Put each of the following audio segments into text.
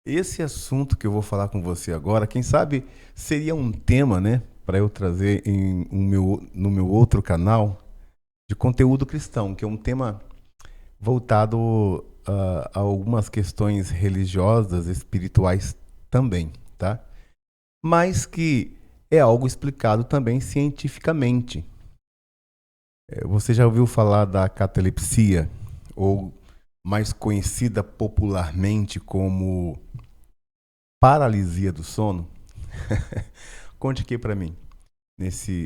Esse assunto que eu vou falar com você agora, quem sabe seria um tema, né, para eu trazer no meu outro canal de conteúdo cristão, que é um tema voltado a algumas questões religiosas, espirituais também, tá? Mas que é algo explicado também cientificamente. Você já ouviu falar da catalepsia, ou mais conhecida popularmente como paralisia do sono? Conte aqui pra mim,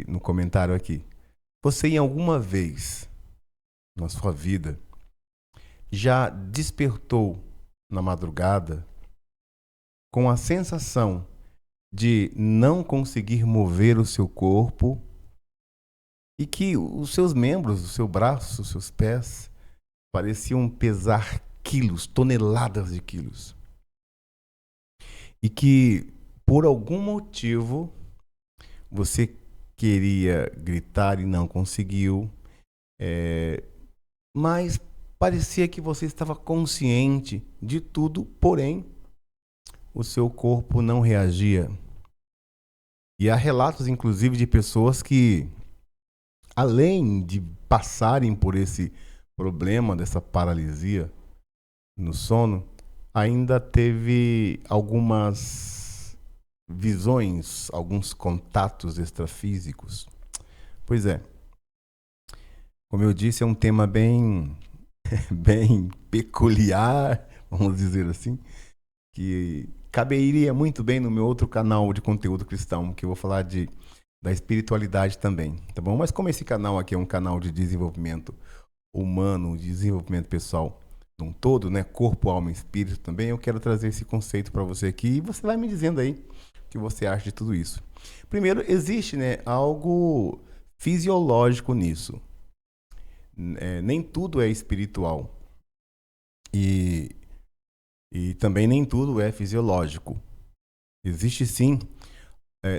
no comentário aqui. Você em alguma vez na sua vida já despertou na madrugada com a sensação de não conseguir mover o seu corpo e que os seus membros, o seu braço, os seus pés pareciam pesar quilos, toneladas de quilos? E que por algum motivo você queria gritar e não conseguiu, é, mas parecia que você estava consciente de tudo, porém o seu corpo não reagia. E há relatos, inclusive, de pessoas que, além de passarem por esse problema dessa paralisia no sono, ainda teve algumas visões, alguns contatos extrafísicos. Pois é, como eu disse, é um tema bem peculiar, vamos dizer assim, que caberia muito bem no meu outro canal de conteúdo cristão, que eu vou falar da espiritualidade também, tá bom? Mas como esse canal aqui é um canal de desenvolvimento humano, de desenvolvimento pessoal num todo, né? Corpo, alma e espírito também, eu quero trazer esse conceito para você aqui e você vai me dizendo aí o que você acha de tudo isso. Primeiro, existe, né, algo fisiológico nisso. Nem tudo é espiritual. E, e também nem tudo é fisiológico. Existe sim,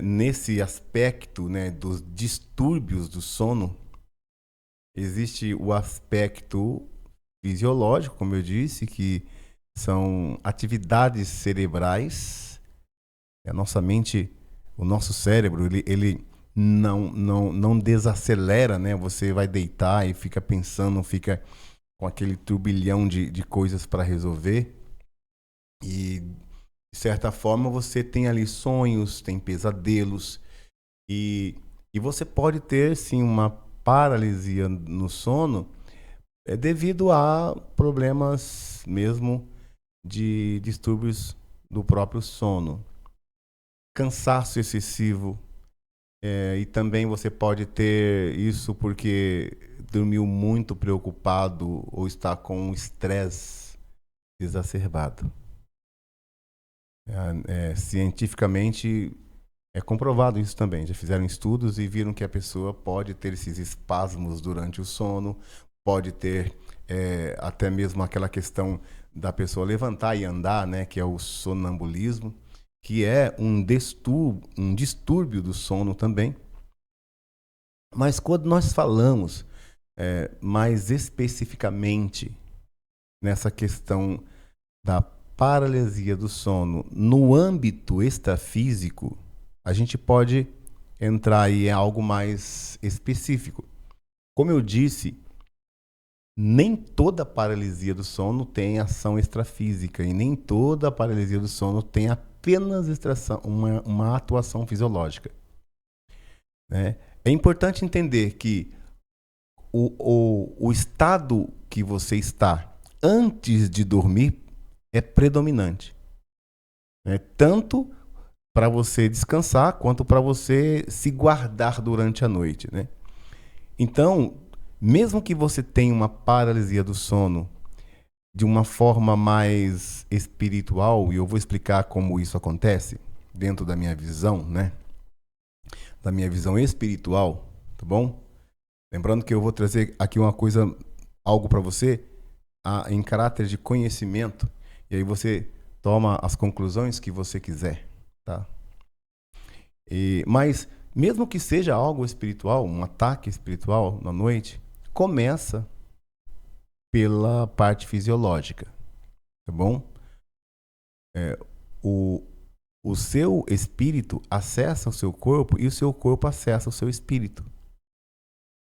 nesse aspecto, né, dos distúrbios do sono, existe o aspecto fisiológico, como eu disse, que são atividades cerebrais. A nossa mente, o nosso cérebro, ele não desacelera, né? Você vai deitar e fica pensando, fica com aquele turbilhão de coisas para resolver. E, de certa forma, você tem ali sonhos, tem pesadelos. E você pode ter, sim, uma paralisia no sono devido a problemas mesmo de distúrbios do próprio sono. Cansaço excessivo. E também você pode ter isso porque dormiu muito preocupado ou está com um estresse exacerbado. Cientificamente é comprovado isso também. Já fizeram estudos e viram que a pessoa pode ter esses espasmos durante o sono, pode ter até mesmo aquela questão da pessoa levantar e andar, né, que é o sonambulismo, que é um distúrbio do sono também. Mas quando nós falamos mais especificamente nessa questão da paralisia do sono no âmbito extrafísico, a gente pode entrar aí em algo mais específico. Como eu disse, nem toda paralisia do sono tem ação extrafísica e nem toda paralisia do sono tem apenas uma atuação fisiológica, né? É importante entender que o estado que você está antes de dormir é predominante, né? Tanto para você descansar quanto para você se guardar durante a noite, né? Então, mesmo que você tenha uma paralisia do sono de uma forma mais espiritual, e eu vou explicar como isso acontece dentro da minha visão, né? Da minha visão espiritual, tá bom? Lembrando que eu vou trazer aqui uma coisa, algo para você, em caráter de conhecimento, e aí você toma as conclusões que você quiser, tá? Mas mesmo que seja algo espiritual, um ataque espiritual na noite, começa pela parte fisiológica, tá bom? O, o seu espírito acessa o seu corpo e o seu corpo acessa o seu espírito.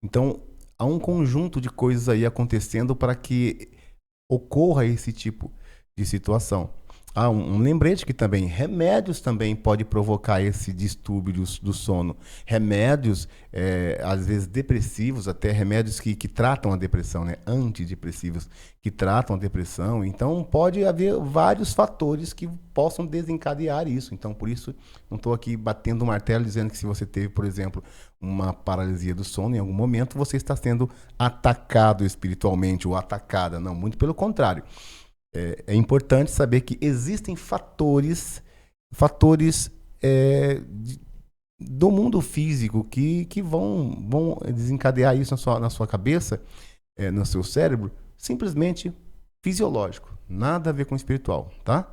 Então, há um conjunto de coisas aí acontecendo para que ocorra esse tipo de situação. Um lembrete que também remédios também pode provocar esse distúrbio do sono. Remédios, às vezes depressivos, até remédios que tratam a depressão, né? Antidepressivos que tratam a depressão. Então pode haver vários fatores que possam desencadear isso. Então por isso não estou aqui batendo o martelo dizendo que se você teve, por exemplo, uma paralisia do sono, em algum momento você está sendo atacado espiritualmente ou atacada. Não, muito pelo contrário. É importante saber que existem fatores do mundo físico que vão desencadear isso na sua cabeça, no seu cérebro, simplesmente fisiológico, nada a ver com espiritual, tá?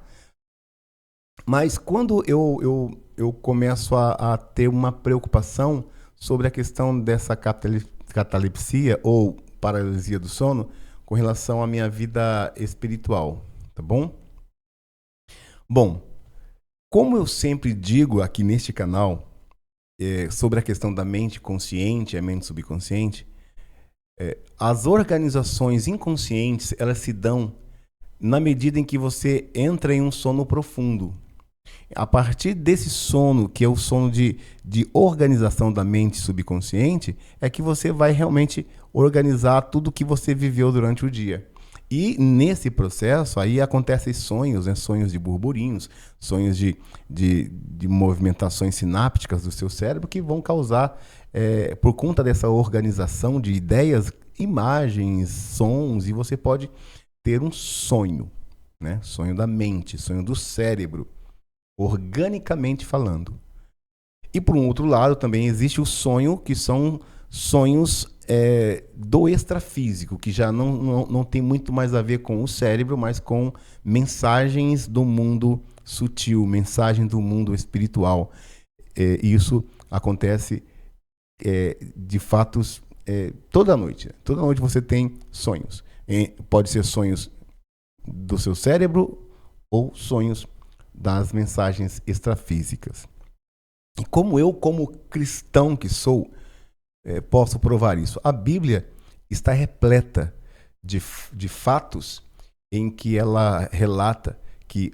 Mas quando eu começo a ter uma preocupação sobre a questão dessa catalepsia ou paralisia do sono, com relação à minha vida espiritual, tá bom? Bom, como eu sempre digo aqui neste canal, sobre a questão da mente consciente e a mente subconsciente, as organizações inconscientes, elas se dão na medida em que você entra em um sono profundo. A partir desse sono, que é o sono de organização da mente subconsciente, é que você vai realmente organizar tudo que você viveu durante o dia. E nesse processo, aí acontecem sonhos, né? Sonhos de burburinhos, sonhos de movimentações sinápticas do seu cérebro que vão causar, por conta dessa organização de ideias, imagens, sons, e você pode ter um sonho, né? Sonho da mente, sonho do cérebro, organicamente falando. E por um outro lado também existe o sonho, que são sonhos do extrafísico, que já não tem muito mais a ver com o cérebro, mas com mensagens do mundo sutil, mensagem do mundo espiritual. Isso acontece de fatos toda noite. Toda noite você tem sonhos. Pode ser sonhos do seu cérebro ou sonhos das mensagens extrafísicas. E como cristão que sou, posso provar isso. A Bíblia está repleta de fatos em que ela relata que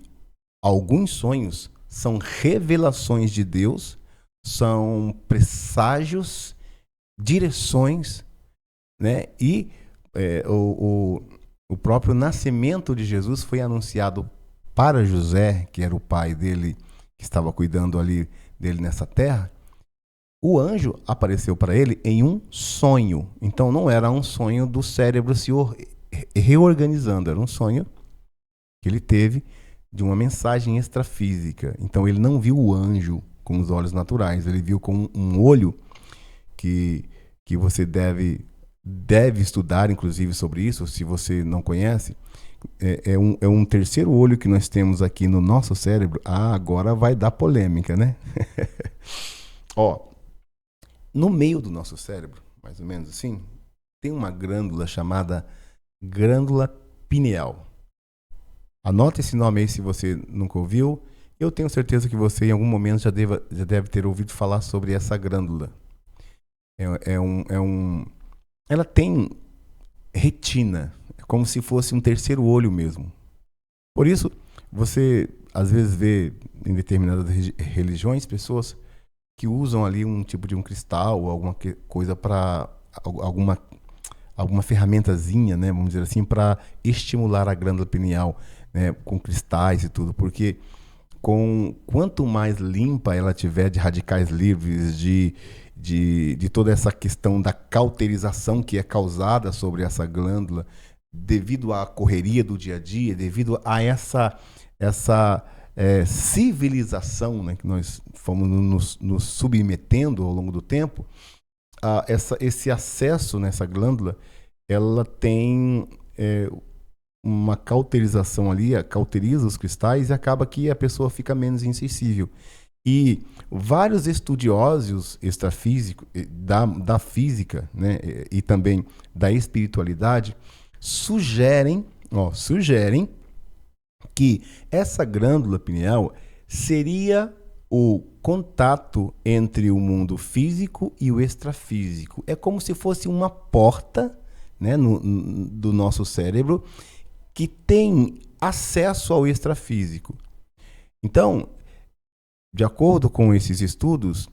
alguns sonhos são revelações de Deus, são presságios, direções, né? E o próprio nascimento de Jesus foi anunciado para José, que era o pai dele, que estava cuidando ali dele nessa terra. O anjo apareceu para ele em um sonho. Então não era um sonho do cérebro se reorganizando, era um sonho que ele teve de uma mensagem extrafísica. Então ele não viu o anjo com os olhos naturais, ele viu com um olho que você deve estudar, inclusive, sobre isso, se você não conhece. É um terceiro olho que nós temos aqui no nosso cérebro. Agora vai dar polêmica, né? No meio do nosso cérebro, mais ou menos assim, tem uma glândula chamada glândula pineal. Anota esse nome aí se você nunca ouviu. Eu tenho certeza que você em algum momento já deve ter ouvido falar sobre essa glândula. Ela tem retina, é como se fosse um terceiro olho mesmo. Por isso, você às vezes vê em determinadas religiões pessoas que usam ali um tipo de um cristal ou alguma coisa para alguma ferramentazinha, né, vamos dizer assim, para estimular a glândula pineal, né, com cristais e tudo, porque quanto mais limpa ela tiver de radicais livres, de toda essa questão da cauterização que é causada sobre essa glândula devido à correria do dia a dia, devido a essa civilização, né, que nós fomos nos submetendo ao longo do tempo, esse acesso nessa glândula, ela tem uma cauterização ali, cauteriza os cristais e acaba que a pessoa fica menos insensível. E vários estudiosos extrafísicos, da física, né, e também da espiritualidade, sugerem que essa glândula pineal seria o contato entre o mundo físico e o extrafísico. É como se fosse uma porta, né, do nosso cérebro que tem acesso ao extrafísico. Então, de acordo com esses estudos,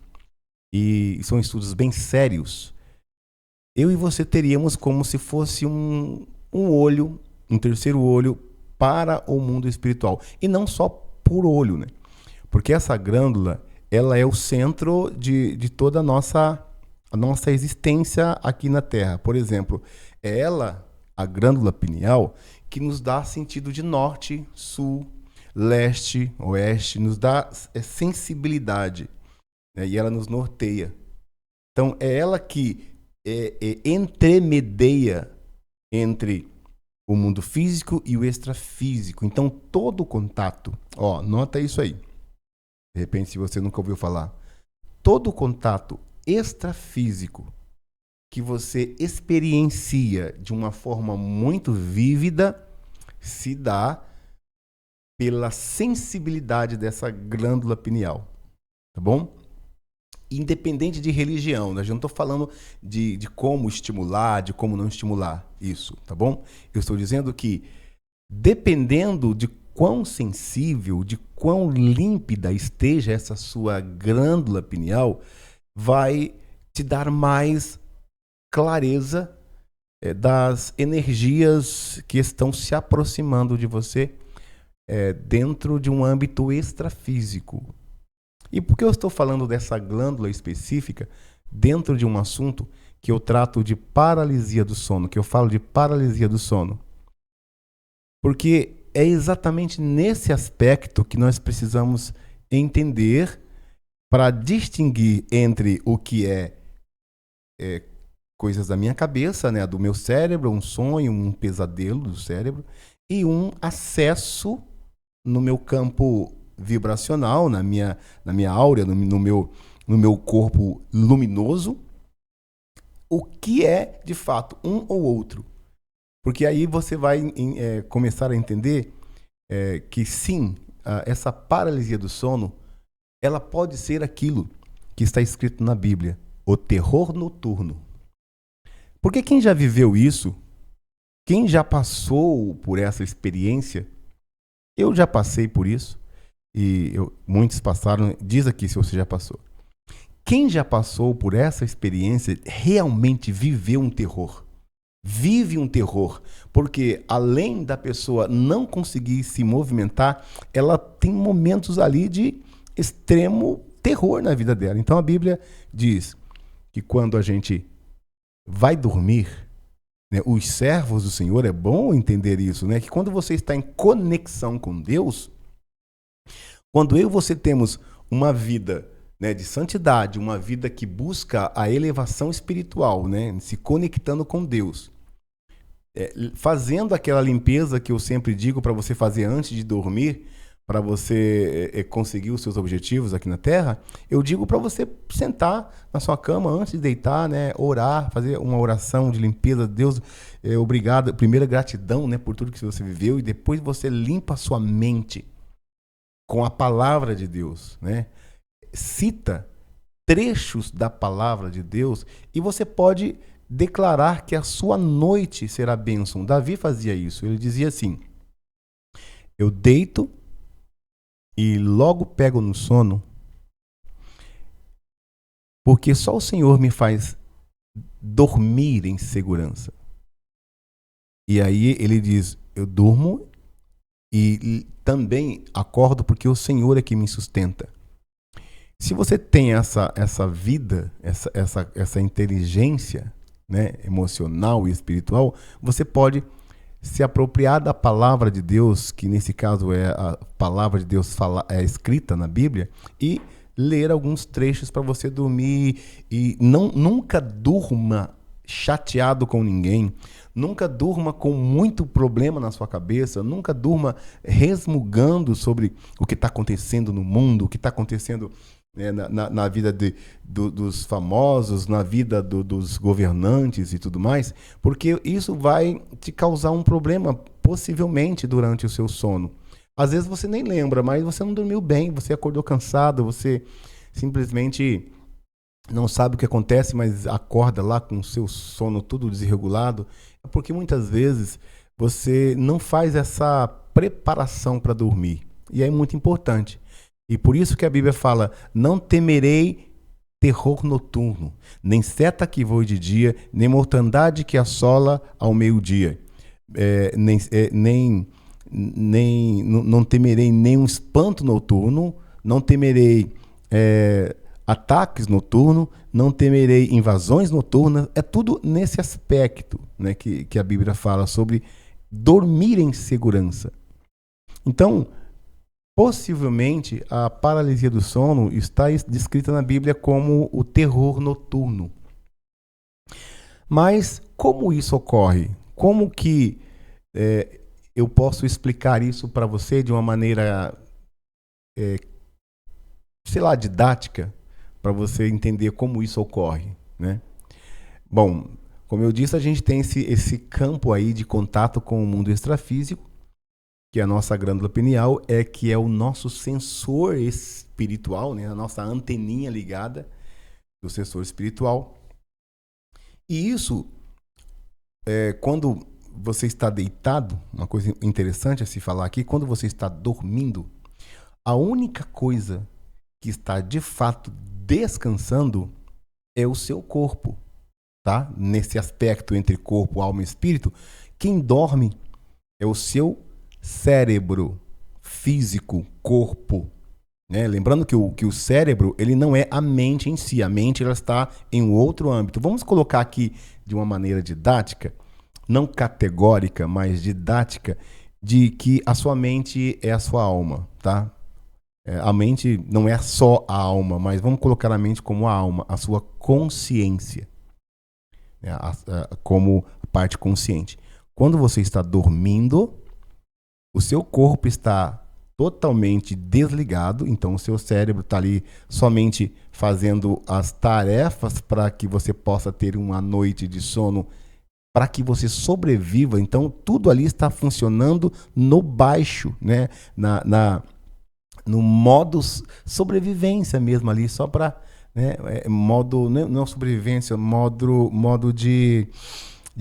e são estudos bem sérios, eu e você teríamos como se fosse um olho, um terceiro olho para o mundo espiritual. E não só por olho, né? Porque essa glândula, ela é o centro de toda a nossa existência aqui na Terra. Por exemplo, é ela, a glândula pineal, que nos dá sentido de norte, sul, leste, oeste, nos dá sensibilidade, né? E ela nos norteia. Então, é ela que entremedeia entre o mundo físico e o extrafísico. Então, todo o contato, nota isso aí. De repente, se você nunca ouviu falar, todo o contato extrafísico que você experiencia de uma forma muito vívida se dá pela sensibilidade dessa glândula pineal, tá bom? Independente de religião, né? Eu não estou falando de como estimular, de como não estimular isso, tá bom? Eu estou dizendo que, dependendo de quão sensível, de quão límpida esteja essa sua glândula pineal, vai te dar mais clareza das energias que estão se aproximando de você dentro de um âmbito extrafísico. E por que eu estou falando dessa glândula específica dentro de um assunto que eu trato de paralisia do sono, que eu falo de paralisia do sono? Porque é exatamente nesse aspecto que nós precisamos entender para distinguir entre o que é coisas da minha cabeça, né, do meu cérebro, um sonho, um pesadelo do cérebro, e um acesso no meu campo vibracional, na minha áurea, no meu corpo luminoso, o que é, de fato, um ou outro. Porque aí você vai começar a entender que sim, essa paralisia do sono, ela pode ser aquilo que está escrito na Bíblia, o terror noturno. Porque quem já viveu isso, quem já passou por essa experiência, eu já passei por isso, e muitos passaram, diz aqui se você já passou. Quem já passou por essa experiência realmente viveu um terror. Vive um terror, porque além da pessoa não conseguir se movimentar, ela tem momentos ali de extremo terror na vida dela. Então a Bíblia diz que quando a gente vai dormir, né, os servos do Senhor, é bom entender isso, né, que quando você está em conexão com Deus, quando eu e você temos uma vida, né, de santidade, uma vida que busca a elevação espiritual, né, se conectando com Deus, fazendo aquela limpeza que eu sempre digo para você fazer antes de dormir, para você conseguir os seus objetivos aqui na Terra, eu digo para você sentar na sua cama antes de deitar, né, orar, fazer uma oração de limpeza. Deus, obrigado, primeira gratidão, né, por tudo que você viveu, e depois você limpa a sua mente com a palavra de Deus, né? Cita trechos da palavra de Deus e você pode declarar que a sua noite será bênção. Davi fazia isso. Ele dizia assim: eu deito e logo pego no sono, porque só o Senhor me faz dormir em segurança. E aí ele diz: eu durmo e também acordo porque o Senhor é que me sustenta. Se você tem essa vida, essa inteligência, né, emocional e espiritual, você pode se apropriar da palavra de Deus, que nesse caso é a palavra de Deus escrita na Bíblia, e ler alguns trechos para você dormir. E nunca durma chateado com ninguém, nunca durma com muito problema na sua cabeça, nunca durma resmungando sobre o que está acontecendo no mundo, o que está acontecendo na vida dos famosos, na vida dos governantes e tudo mais, porque isso vai te causar um problema, possivelmente, durante o seu sono. Às vezes você nem lembra, mas você não dormiu bem, você acordou cansado, você simplesmente não sabe o que acontece, mas acorda lá com o seu sono tudo desregulado. É porque muitas vezes você não faz essa preparação para dormir. E é muito importante. E por isso que a Bíblia fala: não temerei terror noturno, nem seta que voe de dia, nem mortandade que assola ao meio-dia. Não temerei nenhum espanto noturno, não temerei ataques noturnos, não temerei invasões noturnas. É tudo nesse aspecto, né, que a Bíblia fala sobre dormir em segurança. Então, possivelmente, a paralisia do sono está descrita na Bíblia como o terror noturno. Mas como isso ocorre? Como que eu posso explicar isso para você de uma maneira, didática, para você entender como isso ocorre, né? Bom, como eu disse, a gente tem esse campo aí de contato com o mundo extrafísico, que é a nossa glândula pineal, que é o nosso sensor espiritual, né? A nossa anteninha ligada do sensor espiritual. E isso, quando você está deitado, uma coisa interessante a se falar aqui, quando você está dormindo, a única coisa que está de fato descansando é o seu corpo, tá? Nesse aspecto entre corpo, alma e espírito, quem dorme é o seu cérebro físico, corpo, né? Lembrando que o cérebro, ele não é a mente em si, a mente ela está em um outro âmbito. Vamos colocar aqui de uma maneira didática, não categórica, mas didática, de que a sua mente é a sua alma, tá? A mente não é só a alma, mas vamos colocar a mente como a alma, a sua consciência, né? Como parte consciente. Quando você está dormindo, o seu corpo está totalmente desligado, então o seu cérebro está ali somente fazendo as tarefas para que você possa ter uma noite de sono, para que você sobreviva. Então tudo ali está funcionando no baixo, né? No modo sobrevivência mesmo ali, só para, né? Modo, não sobrevivência, modo de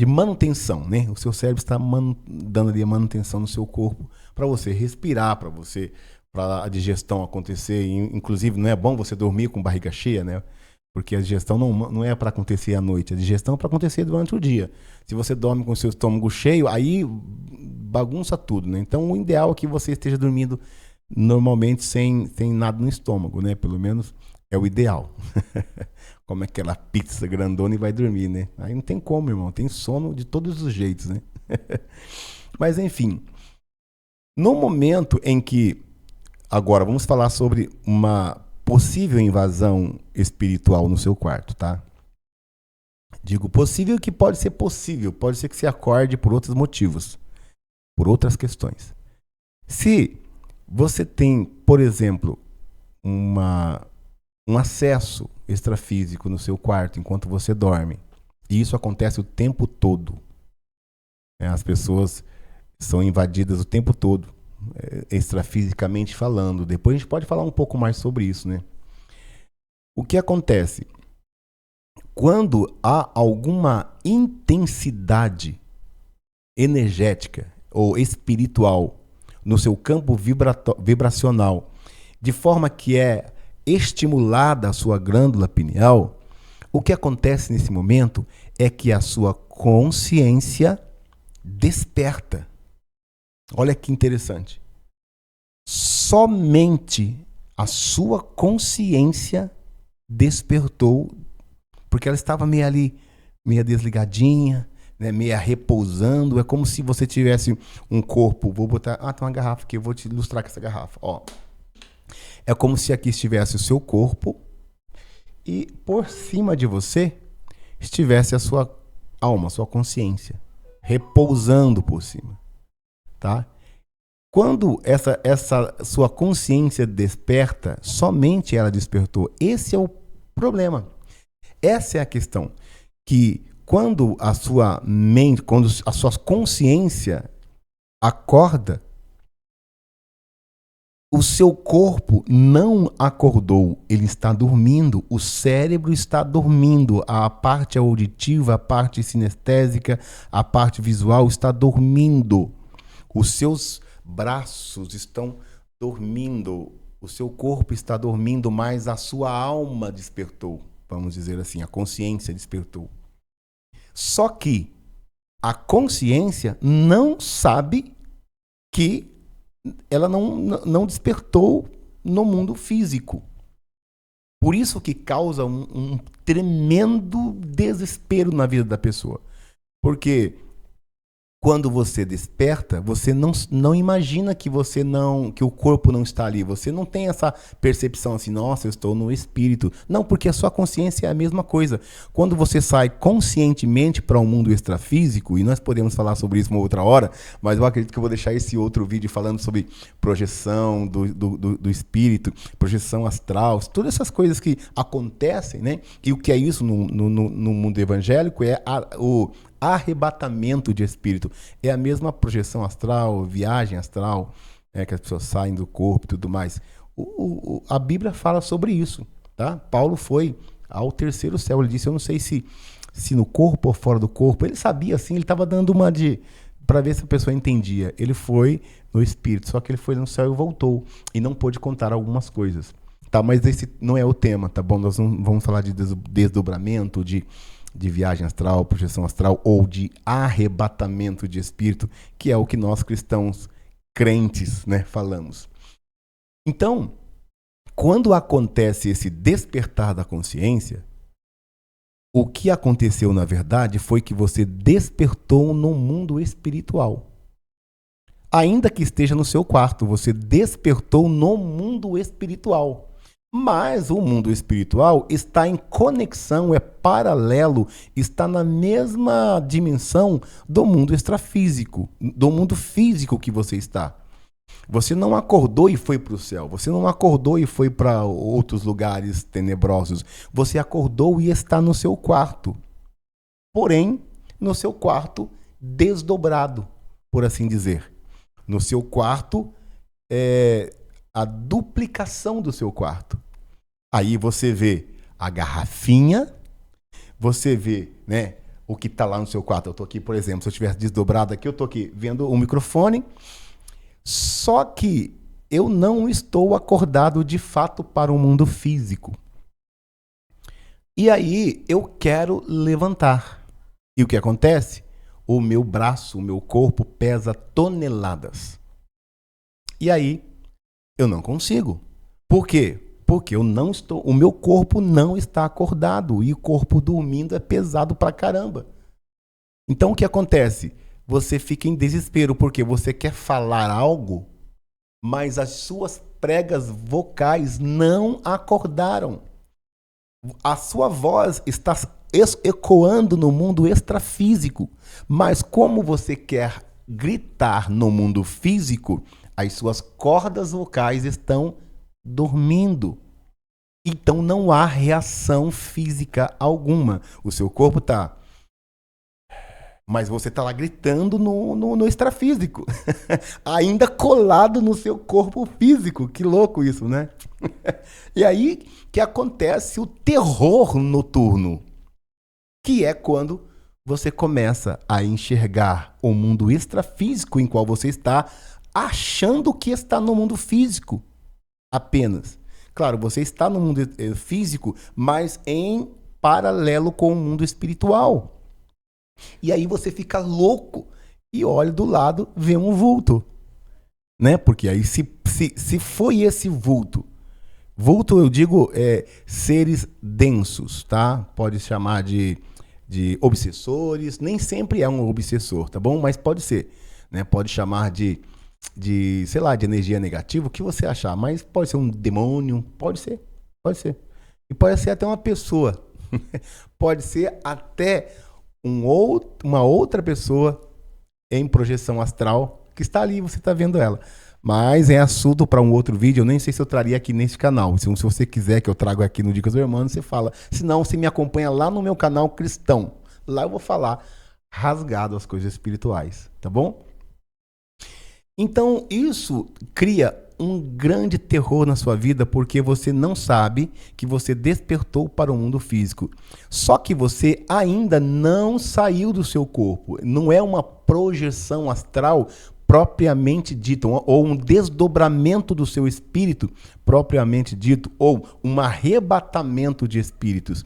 manutenção, né? O seu cérebro está dando ali a manutenção no seu corpo para você respirar, para a digestão acontecer. Inclusive, não é bom você dormir com barriga cheia, né? Porque a digestão não é para acontecer à noite, a digestão é para acontecer durante o dia. Se você dorme com o seu estômago cheio, aí bagunça tudo, né? Então, o ideal é que você esteja dormindo normalmente sem nada no estômago, né? Pelo menos é o ideal. Como aquela pizza grandona e vai dormir, né? Aí não tem como, irmão. Tem sono de todos os jeitos, né? Mas, enfim. No momento em que... Agora, vamos falar sobre uma possível invasão espiritual no seu quarto, tá? Digo possível que pode ser possível. Pode ser que você acorde por outros motivos. Por outras questões. Se você tem, por exemplo, um acesso extrafísico no seu quarto enquanto você dorme, e isso acontece o tempo todo, né? As pessoas são invadidas o tempo todo, extrafisicamente falando. Depois a gente pode falar um pouco mais sobre isso, né? O que acontece? Quando há alguma intensidade energética ou espiritual no seu campo vibracional, de forma que é estimulada a sua glândula pineal, o que acontece nesse momento é que a sua consciência desperta. Olha que interessante. Somente a sua consciência despertou, porque ela estava meio ali, meio desligadinha, né, meio repousando. É como se você tivesse um corpo. Vou botar... tem uma garrafa aqui, eu vou te ilustrar com essa garrafa. Ó. É como se aqui estivesse o seu corpo e por cima de você estivesse a sua alma, a sua consciência, repousando por cima, tá? Quando essa sua consciência desperta, somente ela despertou. Esse é o problema. Essa é a questão. Que quando a sua mente, quando a sua consciência acorda, O seu corpo não acordou, ele está dormindo, o cérebro está dormindo, a parte auditiva, a parte sinestésica, a parte visual está dormindo. Os seus braços estão dormindo, o seu corpo está dormindo, mas a sua alma despertou, vamos dizer assim, a consciência despertou. Só que a consciência não sabe que ela não despertou no mundo físico. Por isso que causa um tremendo desespero na vida da pessoa. Porque quando você desperta, você não imagina que que o corpo não está ali. Você não tem essa percepção assim, nossa, eu estou no espírito. Não, porque a sua consciência é a mesma coisa. Quando você sai conscientemente para um mundo extrafísico, e nós podemos falar sobre isso uma outra hora, mas eu acredito que eu vou deixar esse outro vídeo falando sobre projeção do espírito, projeção astral, todas essas coisas que acontecem, né? E o que é isso no mundo evangélico é o arrebatamento de espírito. É a mesma projeção astral, viagem astral, que as pessoas saem do corpo e tudo mais. A Bíblia fala sobre isso, tá? Paulo foi ao terceiro céu. Ele disse, eu não sei se no corpo ou fora do corpo. Ele sabia, assim, ele estava dando uma para ver se a pessoa entendia. Ele foi no espírito, só que ele foi no céu e voltou. E não pôde contar algumas coisas. Tá, mas esse não é o tema, tá bom? Nós não vamos falar de desdobramento, de viagem astral, projeção astral ou de arrebatamento de espírito, que é o que nós cristãos crentes, né, falamos. Então, quando acontece esse despertar da consciência, o que aconteceu na verdade foi que você despertou no mundo espiritual. Ainda que esteja no seu quarto, você despertou no mundo espiritual. Mas o mundo espiritual está em conexão, é paralelo, está na mesma dimensão do mundo extrafísico, do mundo físico que você está. Você não acordou e foi para o céu, você não acordou e foi para outros lugares tenebrosos, você acordou e está no seu quarto. Porém, no seu quarto desdobrado, por assim dizer. No seu quarto a duplicação do seu quarto. Aí você vê a garrafinha, você vê, né, o que está lá no seu quarto. Eu estou aqui, por exemplo, se eu tivesse desdobrado aqui, eu estou aqui vendo o microfone, só que eu não estou acordado de fato para o mundo físico. E aí eu quero levantar. E o que acontece? O meu braço, o meu corpo pesa toneladas. E aí eu não consigo. Por quê? Porque o meu corpo não está acordado e o corpo dormindo é pesado pra caramba. Então o que acontece? Você fica em desespero porque você quer falar algo, mas as suas pregas vocais não acordaram. A sua voz está ecoando no mundo extrafísico, mas como você quer gritar no mundo físico, as suas cordas vocais estão dormindo. Então não há reação física alguma. O seu corpo está... Mas você está lá gritando no extrafísico. Ainda colado no seu corpo físico. Que louco isso, né? E aí que acontece o terror noturno. Que é quando você começa a enxergar o mundo extrafísico em qual você está, achando que está no mundo físico apenas. Claro, você está no mundo físico, mas em paralelo com o mundo espiritual. E aí você fica louco e olha do lado, vê um vulto. Né? Porque aí se foi esse vulto eu digo seres densos, tá? Pode chamar de obsessores, nem sempre é um obsessor, tá bom? Mas pode ser, né? Pode chamar de sei lá, de energia negativa, o que você achar, mas pode ser um demônio, pode ser. E pode ser até uma pessoa, pode ser até uma outra pessoa em projeção astral que está ali, você está vendo ela. Mas é assunto para um outro vídeo, eu nem sei se eu traria aqui nesse canal. Se você quiser que eu trago aqui no Dicas do Hermano, você fala. Se não, você me acompanha lá no meu canal cristão. Lá eu vou falar rasgado as coisas espirituais, tá bom? Então, isso cria um grande terror na sua vida porque você não sabe que você despertou para o mundo físico. Só que você ainda não saiu do seu corpo. Não é uma projeção astral propriamente dita, ou um desdobramento do seu espírito propriamente dito, ou um arrebatamento de espíritos.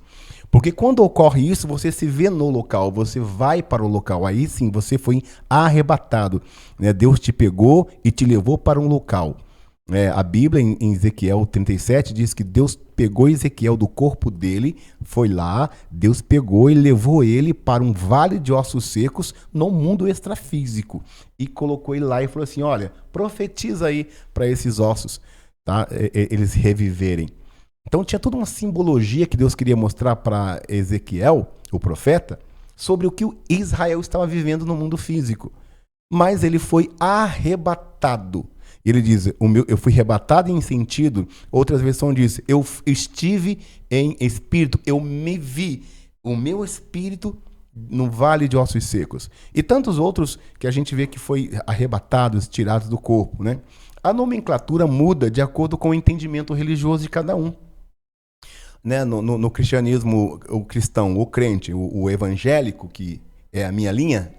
Porque quando ocorre isso, você se vê no local, você vai para o local. Aí sim, você foi arrebatado, né? Deus te pegou e te levou para um local. A Bíblia, em Ezequiel 37, diz que Deus pegou Ezequiel do corpo dele, foi lá, Deus pegou e levou ele para um vale de ossos secos no mundo extrafísico. E colocou ele lá e falou assim, olha, profetiza aí para esses ossos, tá? Eles reviverem. Então tinha toda uma simbologia que Deus queria mostrar para Ezequiel, o profeta, sobre o que o Israel estava vivendo no mundo físico. Mas ele foi arrebatado. Ele diz, eu fui arrebatado em sentido, outras versões diz, eu estive em espírito, eu me vi, o meu espírito no vale de ossos secos. E tantos outros que a gente vê que foi arrebatados, tirados do corpo, né? A nomenclatura muda de acordo com o entendimento religioso de cada um. Né? No cristianismo, o cristão, o crente, o evangélico, que é a minha linha,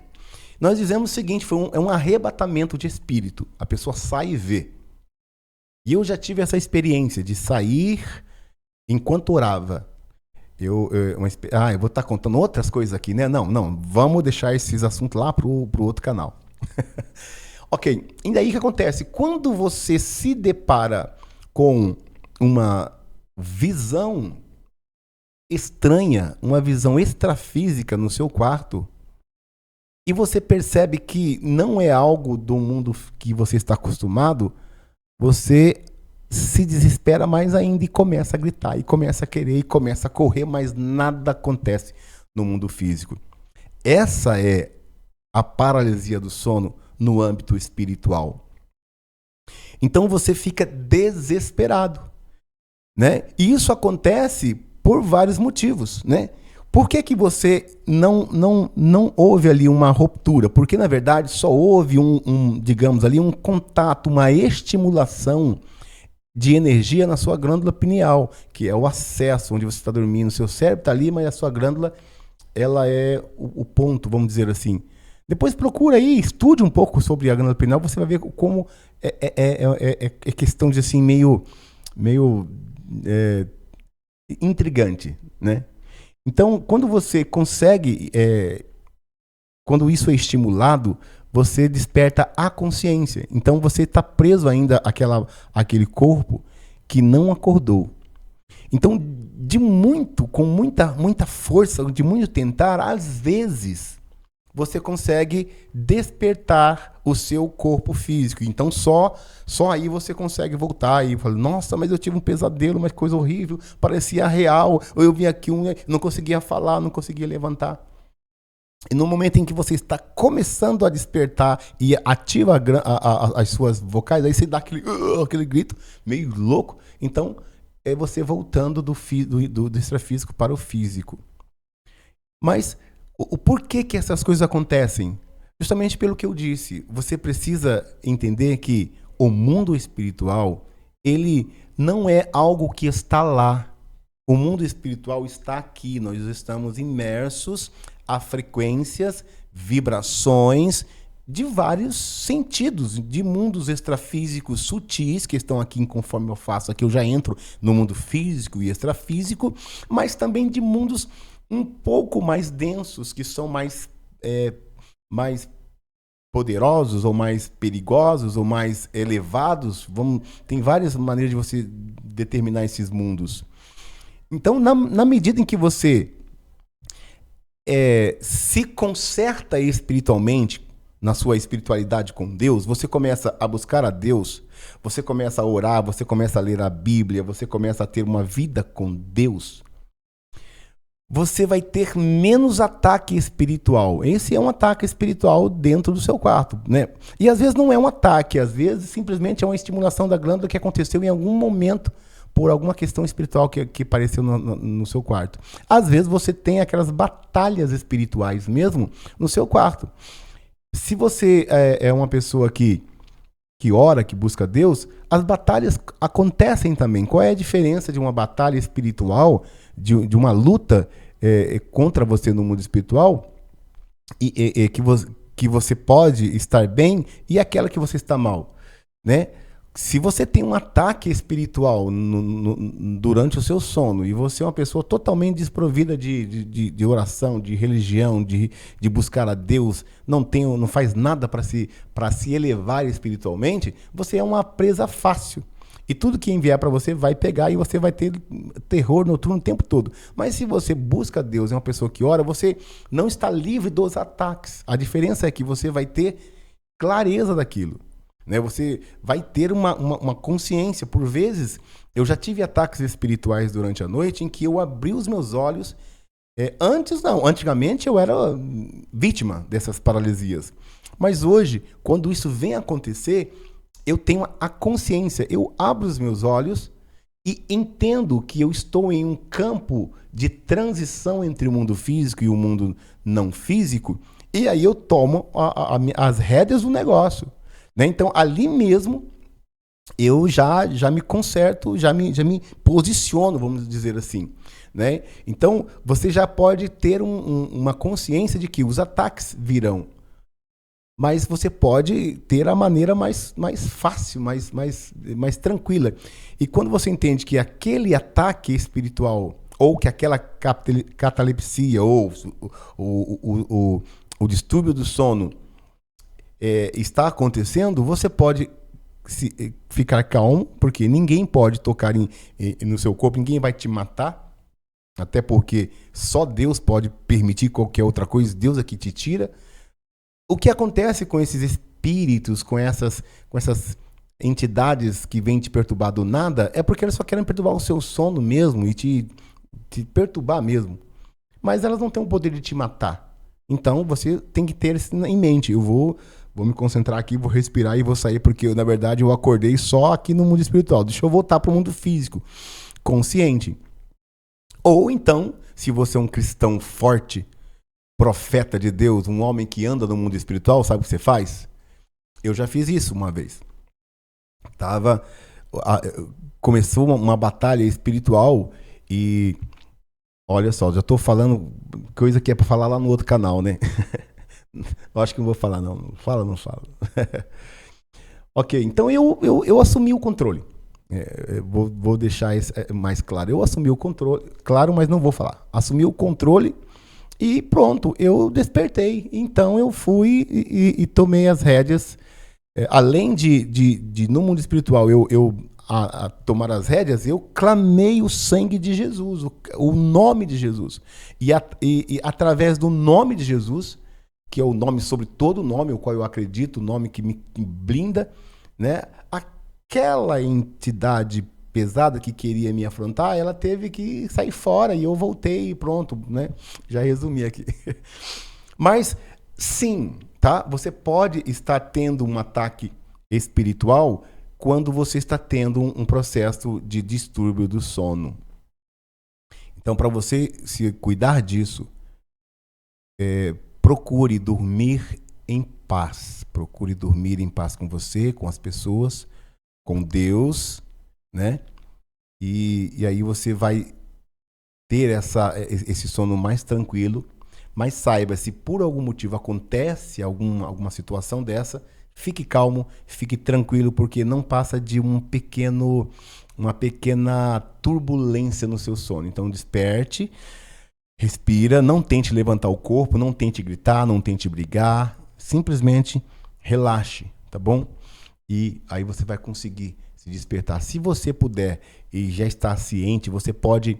nós dizemos o seguinte, é um arrebatamento de espírito. A pessoa sai e vê. E eu já tive essa experiência de sair enquanto orava. Eu vou estar contando outras coisas aqui, né? Não, vamos deixar esses assuntos lá pro outro canal. Ok, e daí o que acontece? Quando você se depara com uma visão estranha, uma visão extrafísica no seu quarto, e você percebe que não é algo do mundo que você está acostumado, você se desespera mais ainda e começa a gritar, e começa a querer, e começa a correr, mas nada acontece no mundo físico. Essa é a paralisia do sono no âmbito espiritual. Então você fica desesperado, né? E isso acontece por vários motivos, né? Por que você não houve ali uma ruptura? Porque, na verdade, só houve digamos ali, um contato, uma estimulação de energia na sua glândula pineal, que é o acesso, onde você está dormindo. O seu cérebro está ali, mas a sua glândula, ela é o ponto, vamos dizer assim. Depois procura aí, estude um pouco sobre a glândula pineal, você vai ver como é questão de assim, meio intrigante, né? Então, quando você consegue, quando isso é estimulado, você desperta a consciência. Então, você está preso ainda àquele corpo que não acordou. Então, com muita força, de muito tentar, às vezes, você consegue despertar o seu corpo físico. Então, só aí você consegue voltar e falar, nossa, mas eu tive um pesadelo, mas coisa horrível, parecia real, ou eu vi aqui não conseguia falar, não conseguia levantar. E no momento em que você está começando a despertar e ativa as suas vocais, aí você dá aquele grito meio louco. Então, é você voltando do extrafísico para o físico. Mas o porquê que essas coisas acontecem? Justamente pelo que eu disse. Você precisa entender que o mundo espiritual, ele não é algo que está lá. O mundo espiritual está aqui. Nós estamos imersos a frequências, vibrações de vários sentidos, de mundos extrafísicos sutis, que estão aqui conforme eu faço aqui, eu já entro no mundo físico e extrafísico, mas também de mundos um pouco mais densos, que são mais poderosos, ou mais perigosos, ou mais elevados. Tem várias maneiras de você determinar esses mundos. Então, na medida em que você se conserta espiritualmente, na sua espiritualidade com Deus, você começa a buscar a Deus, você começa a orar, você começa a ler a Bíblia, você começa a ter uma vida com Deus, você vai ter menos ataque espiritual. Esse é um ataque espiritual dentro do seu quarto, né? E às vezes não é um ataque, às vezes simplesmente é uma estimulação da glândula que aconteceu em algum momento por alguma questão espiritual que apareceu no seu quarto. Às vezes você tem aquelas batalhas espirituais mesmo no seu quarto. Se você é uma pessoa que que ora, que busca Deus, as batalhas acontecem também. Qual é a diferença de uma batalha espiritual, de uma luta contra você no mundo espiritual, que você pode estar bem, e aquela que você está mal, né? Se você tem um ataque espiritual durante o seu sono e você é uma pessoa totalmente desprovida de oração, de religião, de buscar a Deus, não faz nada para se elevar espiritualmente, você é uma presa fácil. E tudo que enviar para você vai pegar e você vai ter terror noturno o tempo todo. Mas se você busca Deus, é uma pessoa que ora, você não está livre dos ataques. A diferença é que você vai ter clareza daquilo. Né? Você vai ter uma consciência. Por vezes, eu já tive ataques espirituais durante a noite em que eu abri os meus olhos. Antes não, antigamente eu era vítima dessas paralisias. Mas hoje, quando isso vem acontecer, eu tenho a consciência, eu abro os meus olhos e entendo que eu estou em um campo de transição entre o mundo físico e o mundo não físico, e aí eu tomo as rédeas do negócio. Né? Então, ali mesmo, eu já me conserto, já me posiciono, vamos dizer assim. Né? Então, você já pode ter uma consciência de que os ataques virão. Mas você pode ter a maneira mais fácil, mais tranquila. E quando você entende que aquele ataque espiritual, ou que aquela catalepsia, ou o distúrbio do sono está acontecendo, você pode ficar calmo, porque ninguém pode tocar no seu corpo, ninguém vai te matar, até porque só Deus pode permitir qualquer outra coisa, Deus é que te tira. O que acontece com esses espíritos, com essas entidades que vêm te perturbar do nada, é porque elas só querem perturbar o seu sono mesmo e te perturbar mesmo. Mas elas não têm o poder de te matar. Então você tem que ter isso em mente. Eu vou me concentrar aqui, vou respirar e vou sair, porque na verdade eu acordei só aqui no mundo espiritual. Deixa eu voltar para o mundo físico, consciente. Ou então, se você é um cristão forte, profeta de Deus, um homem que anda no mundo espiritual, sabe o que você faz? Eu já fiz isso uma vez. Começou uma batalha espiritual e olha só, já estou falando coisa que é para falar lá no outro canal, né? Eu acho que não vou falar não. Não fala. Ok, então eu assumi o controle. Vou deixar isso mais claro. Eu assumi o controle, claro, mas não vou falar. Assumi o controle. E pronto, eu despertei. Então eu fui e tomei as rédeas. Além de no mundo espiritual eu tomar as rédeas, eu clamei o sangue de Jesus, o nome de Jesus. E através do nome de Jesus, que é o nome sobre todo nome, o qual eu acredito, o nome que me blinda, né? Aquela entidade pesada que queria me afrontar, ela teve que sair fora e eu voltei e pronto, né? Já resumi aqui. Mas sim, tá? Você pode estar tendo um ataque espiritual quando você está tendo um processo de distúrbio do sono. Então, para você se cuidar disso, procure dormir em paz. Procure dormir em paz com você, com as pessoas, com Deus, né? E aí você vai ter esse sono mais tranquilo, mas saiba, se por algum motivo acontece alguma situação dessa, fique calmo, fique tranquilo, porque não passa de uma pequena turbulência no seu sono. Então desperte, respira, não tente levantar o corpo, não tente gritar, não tente brigar, simplesmente relaxe, tá bom? E aí você vai conseguir se despertar. Se você puder e já está ciente, você pode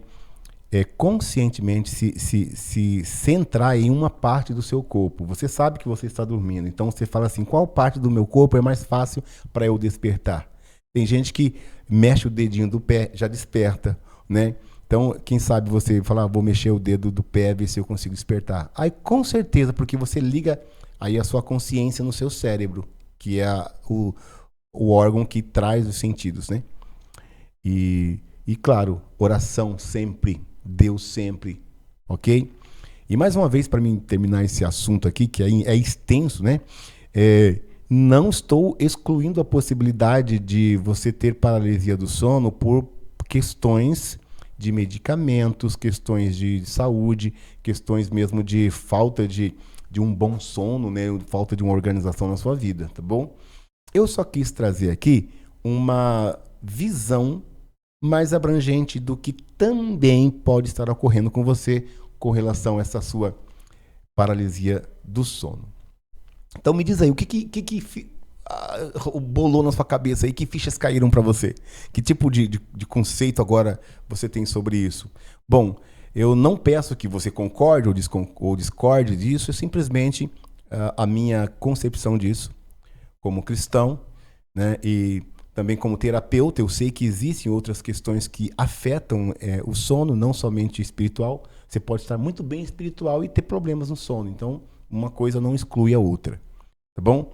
conscientemente se centrar em uma parte do seu corpo. Você sabe que você está dormindo, então você fala assim, qual parte do meu corpo é mais fácil para eu despertar? Tem gente que mexe o dedinho do pé, já desperta, né? Então, quem sabe você falar, vou mexer o dedo do pé, ver se eu consigo despertar. Aí, com certeza, porque você liga aí a sua consciência no seu cérebro, que é o órgão que traz os sentidos, né? E claro, oração sempre, Deus sempre, ok? E mais uma vez, para mim terminar esse assunto aqui, que é extenso, né? Não estou excluindo a possibilidade de você ter paralisia do sono por questões de medicamentos, questões de saúde, questões mesmo de falta de um bom sono, né? Falta de uma organização na sua vida, tá bom? Eu só quis trazer aqui uma visão mais abrangente do que também pode estar ocorrendo com você com relação a essa sua paralisia do sono. Então me diz aí, o que bolou na sua cabeça aí? Que fichas caíram para você? Que tipo de conceito agora você tem sobre isso? Bom, eu não peço que você concorde ou discorde disso, é simplesmente a minha concepção disso como cristão, né? E também como terapeuta, eu sei que existem outras questões que afetam o sono, não somente espiritual. Você pode estar muito bem espiritual e ter problemas no sono. Então, uma coisa não exclui a outra. Tá bom?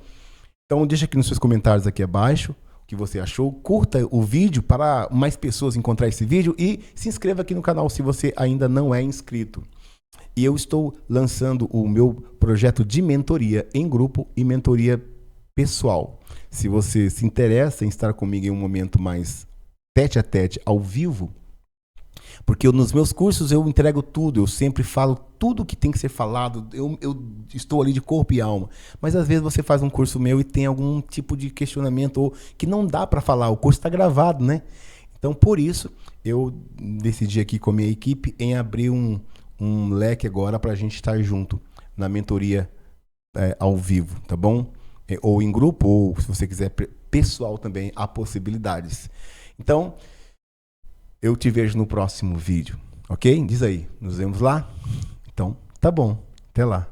Então, deixa aqui nos seus comentários aqui abaixo o que você achou. Curta o vídeo para mais pessoas encontrar esse vídeo e se inscreva aqui no canal se você ainda não é inscrito. E eu estou lançando o meu projeto de mentoria em grupo e mentoria pessoal. Se você se interessa em estar comigo em um momento mais tete a tete, ao vivo, porque nos meus cursos eu entrego tudo, eu sempre falo tudo que tem que ser falado, eu estou ali de corpo e alma. Mas às vezes você faz um curso meu e tem algum tipo de questionamento ou que não dá para falar, o curso está gravado, né? Então por isso eu decidi aqui com a minha equipe em abrir um leque agora para a gente estar junto na mentoria ao vivo, tá bom? Ou em grupo, ou se você quiser pessoal também, há possibilidades. Então, eu te vejo no próximo vídeo, ok? Diz aí, nos vemos lá? Então, tá bom. Até lá.